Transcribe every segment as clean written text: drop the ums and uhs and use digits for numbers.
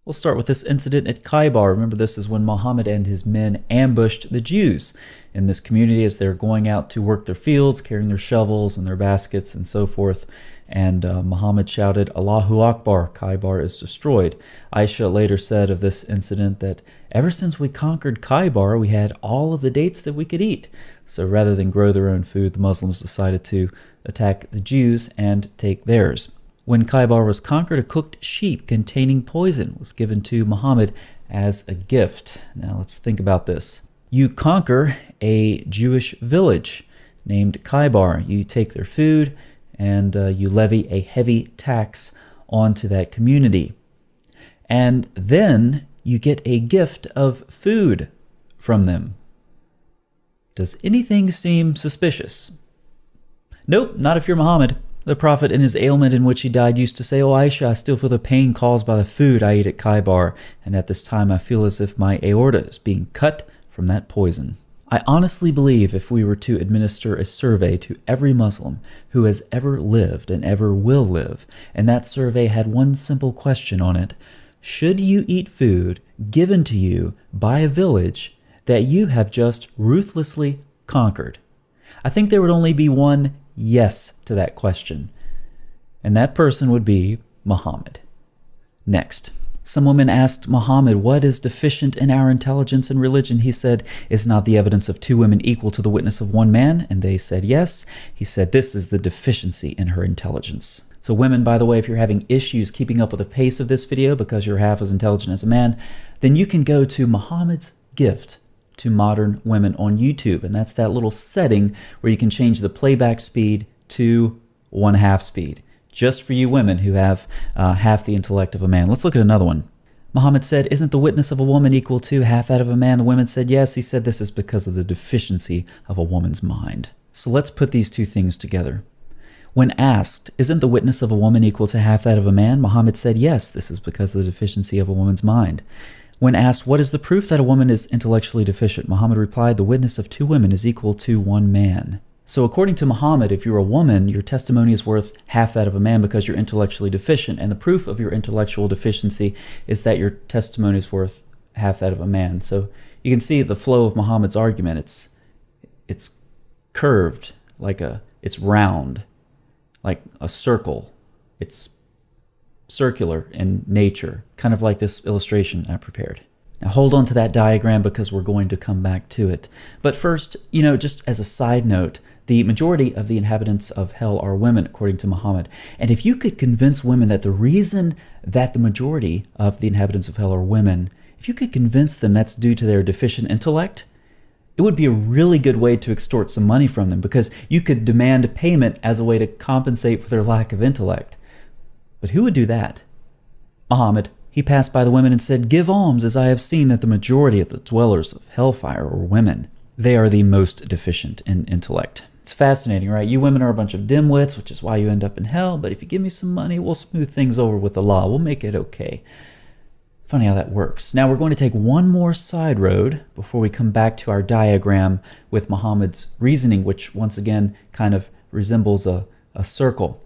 We'll start with this incident at Khaybar. Remember, this is when Muhammad and his men ambushed the Jews in this community as they're going out to work their fields, carrying their shovels and their baskets and so forth. And Muhammad shouted, "Allahu Akbar, Khaybar is destroyed." Aisha later said of this incident that ever since we conquered Khaybar, we had all of the dates that we could eat. So rather than grow their own food, the Muslims decided to attack the Jews and take theirs. When Khaybar was conquered, a cooked sheep containing poison was given to Muhammad as a gift. Now let's think about this. You conquer a Jewish village named Khaybar. You take their food and you levy a heavy tax onto that community. And then you get a gift of food from them. Does anything seem suspicious? Nope, not if you're Muhammad. The Prophet, in his ailment in which he died, used to say, "Oh Aisha, I still feel the pain caused by the food I eat at Khaybar, and at this time I feel as if my aorta is being cut from that poison." I honestly believe if we were to administer a survey to every Muslim who has ever lived and ever will live, and that survey had one simple question on it: should you eat food given to you by a village that you have just ruthlessly conquered? I think there would only be one yes to that question, and that person would be Muhammad. Next, some woman asked Muhammad, "What is deficient in our intelligence and religion?" He said, "Is not the evidence of two women equal to the witness of one man?" And they said yes. He said, "This is the deficiency in her intelligence." So women, by the way, if you're having issues keeping up with the pace of this video because you're half as intelligent as a man, then you can go to Muhammad's Gift to Modern Women on YouTube, and that's that little setting where you can change the playback speed to 1/2 speed, just for you women who have half the intellect of a man. Let's look at another one. Muhammad said, "Isn't the witness of a woman equal to half that of a man?" The women said yes. He said, "This is because of the deficiency of a woman's mind." So let's put these two things together. When asked, "Isn't the witness of a woman equal to half that of a man?" Muhammad said yes. This is because of the deficiency of a woman's mind. When asked, "What is the proof that a woman is intellectually deficient?" Muhammad replied, "The witness of two women is equal to one man." So according to Muhammad, if you're a woman, your testimony is worth half that of a man because you're intellectually deficient, and the proof of your intellectual deficiency is that your testimony is worth half that of a man. So you can see the flow of Muhammad's argument. It's curved, it's round, like a circle. It's circular in nature, kind of like this illustration I prepared. Now hold on to that diagram because we're going to come back to it. But first, just as a side note, the majority of the inhabitants of hell are women, according to Muhammad. And if you could convince women that the reason that the majority of the inhabitants of hell are women, if you could convince them that's due to their deficient intellect, it would be a really good way to extort some money from them, because you could demand payment as a way to compensate for their lack of intellect. But who would do that? Muhammad. He passed by the women and said, "Give alms, as I have seen that the majority of the dwellers of hellfire are women. They are the most deficient in intellect." It's fascinating, right? You women are a bunch of dimwits, which is why you end up in hell, but if you give me some money, we'll smooth things over with Allah. We'll make it okay. Funny how that works. Now we're going to take one more side road before we come back to our diagram with Muhammad's reasoning, which once again kind of resembles a circle.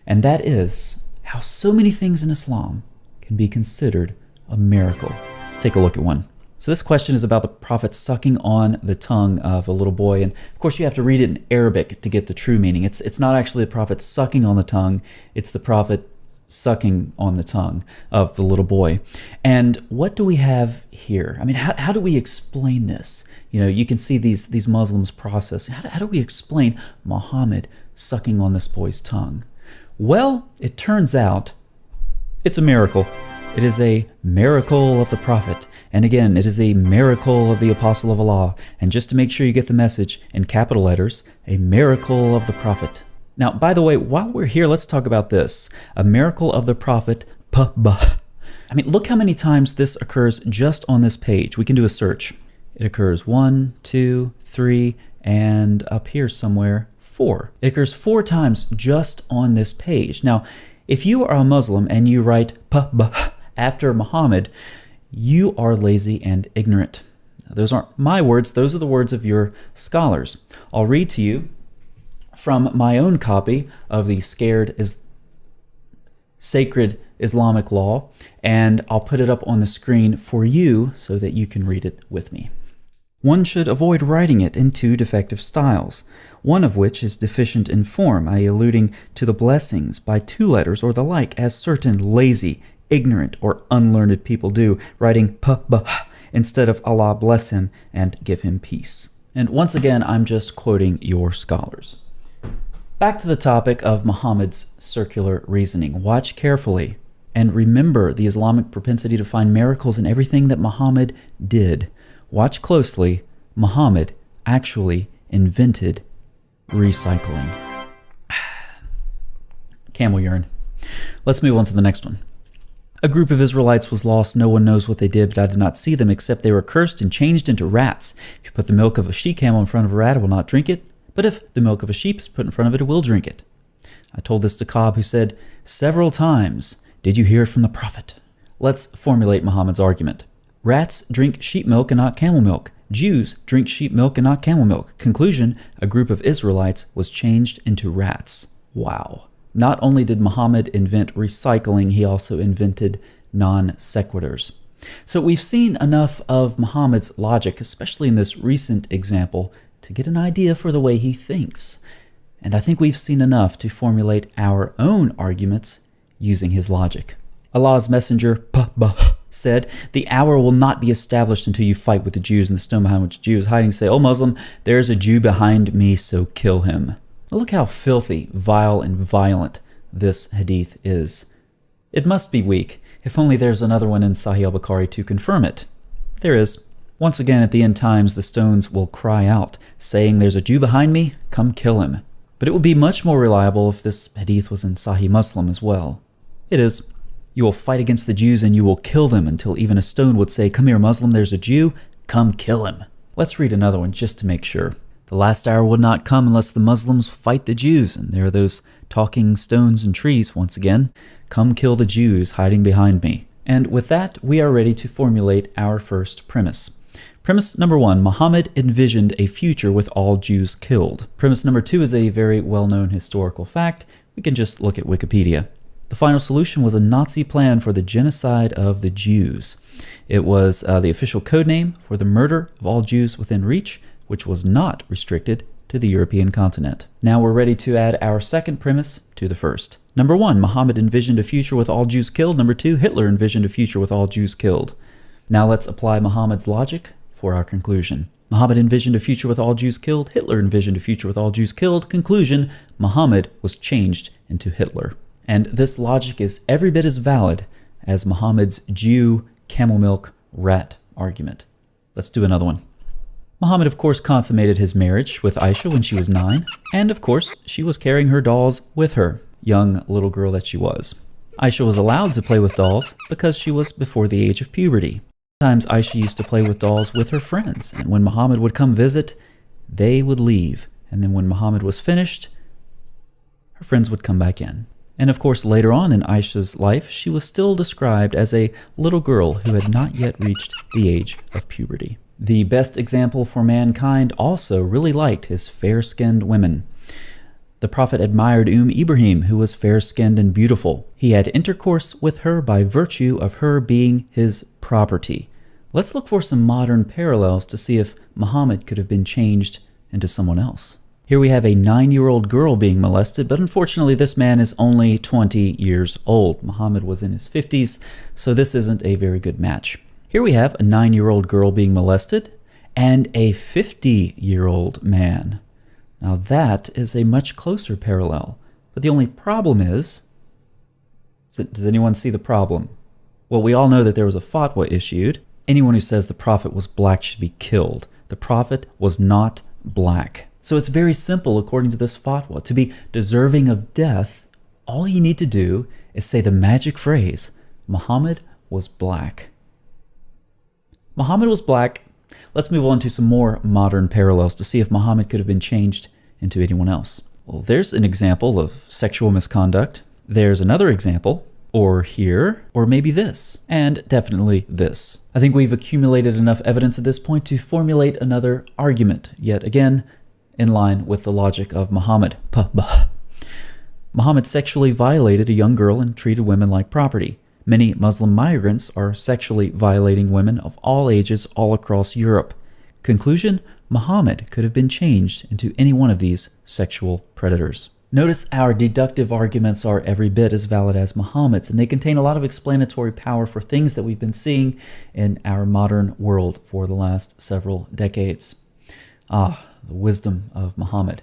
And that is how so many things in Islam can be considered a miracle. Let's take a look at one. So this question is about the Prophet sucking on the tongue of a little boy. And of course you have to read it in Arabic to get the true meaning. It's not actually the Prophet sucking on the tongue. It's the Prophet sucking on the tongue of the little boy. And what do we have here? I mean, how do we explain this? You can see these Muslims process. How do we explain Muhammad sucking on this boy's tongue? Well, it turns out it's a miracle. It is a miracle of the Prophet. And again, it is a miracle of the Apostle of Allah. And just to make sure you get the message in capital letters, a miracle of the Prophet. Now, by the way, while we're here, let's talk about this. A miracle of the Prophet, I mean, look how many times this occurs just on this page. We can do a search. It occurs 1, 2, 3, and up here somewhere, 4. It occurs 4 times just on this page. Now, if you are a Muslim and you write after Muhammad, you are lazy and ignorant. Those aren't my words. Those are the words of your scholars. I'll read to you from my own copy of the Scared sacred Islamic law, and I'll put it up on the screen for you so that you can read it with me. One should avoid writing it in two defective styles, one of which is deficient in form, i.e. alluding to the blessings by two letters or the like, as certain lazy, ignorant, or unlearned people do, writing p-b instead of Allah bless him and give him peace. And once again, I'm just quoting your scholars. Back to the topic of Muhammad's circular reasoning. Watch carefully and remember the Islamic propensity to find miracles in everything that Muhammad did. Watch closely. Muhammad actually invented recycling. Camel urine. Let's move on to the next one. A group of Israelites was lost. No one knows what they did, but I did not see them, except they were cursed and changed into rats. If you put the milk of a she-camel in front of a rat, it will not drink it. But if the milk of a sheep is put in front of it, it will drink it. I told this to Ka'b, who said several times, "Did you hear it from the Prophet?" Let's formulate Muhammad's argument. Rats drink sheep milk and not camel milk. Jews drink sheep milk and not camel milk. Conclusion, a group of Israelites was changed into rats. Wow. Not only did Muhammad invent recycling, he also invented non sequiturs. So we've seen enough of Muhammad's logic, especially in this recent example, to get an idea for the way he thinks. And I think we've seen enough to formulate our own arguments using his logic. Allah's messenger said, "The hour will not be established until you fight with the Jews," and the stone behind which the Jew is hiding say, "O Muslim, there is a Jew behind me, so kill him." Now look how filthy, vile, and violent this hadith is. It must be weak, if only there's another one in Sahih al-Bukhari to confirm it. There is. Once again, at the end times, the stones will cry out, saying, "There's a Jew behind me, come kill him." But it would be much more reliable if this hadith was in Sahih Muslim as well. It is. You will fight against the Jews and you will kill them until even a stone would say, "Come here, Muslim, there's a Jew, come kill him." Let's read another one just to make sure. The last hour will not come unless the Muslims fight the Jews. And there are those talking stones and trees once again. Come kill the Jews hiding behind me. And with that, we are ready to formulate our first premise. Premise number one, Muhammad envisioned a future with all Jews killed. Premise number two is a very well-known historical fact. We can just look at Wikipedia. The final solution was a Nazi plan for the genocide of the Jews. It was the official code name for the murder of all Jews within reach, which was not restricted to the European continent. Now we're ready to add our second premise to the first. Number one, Muhammad envisioned a future with all Jews killed. Number two, Hitler envisioned a future with all Jews killed. Now let's apply Muhammad's logic for our conclusion. Muhammad envisioned a future with all Jews killed. Hitler envisioned a future with all Jews killed. Conclusion, Muhammad was changed into Hitler. And this logic is every bit as valid as Muhammad's Jew, camel milk, rat argument. Let's do another one. Muhammad, of course, consummated his marriage with Aisha when she was 9, and of course, she was carrying her dolls with her, young little girl that she was. Aisha was allowed to play with dolls because she was before the age of puberty. Sometimes Aisha used to play with dolls with her friends, and when Muhammad would come visit, they would leave, and then when Muhammad was finished, her friends would come back in. And of course, later on in Aisha's life, she was still described as a little girl who had not yet reached the age of puberty. The best example for mankind also really liked his fair-skinned women. The Prophet admired Ibrahim, who was fair-skinned and beautiful. He had intercourse with her by virtue of her being his property. Let's look for some modern parallels to see if Muhammad could have been changed into someone else. Here we have a 9-year-old girl being molested, but unfortunately this man is only 20 years old. Muhammad was in his 50s, so this isn't a very good match. Here we have a 9-year-old girl being molested and a 50-year-old man. Now that is a much closer parallel. But the only problem is, does anyone see the problem? Well, we all know that there was a fatwa issued. Anyone who says the Prophet was black should be killed. The Prophet was not black. So it's very simple according to this fatwa. To be deserving of death, all you need to do is say the magic phrase, Muhammad was black. Muhammad was black. Let's move on to some more modern parallels to see if Muhammad could have been changed into anyone else. Well, there's an example of sexual misconduct. There's another example, or here, or maybe this, and definitely this. I think we've accumulated enough evidence at this point to formulate another argument, yet again, in line with the logic of Muhammad. Muhammad sexually violated a young girl and treated women like property. Many Muslim migrants are sexually violating women of all ages all across Europe. Conclusion: Muhammad could have been changed into any one of these sexual predators. Notice our deductive arguments are every bit as valid as Muhammad's, and they contain a lot of explanatory power for things that we've been seeing in our modern world for the last several decades. The wisdom of Muhammad.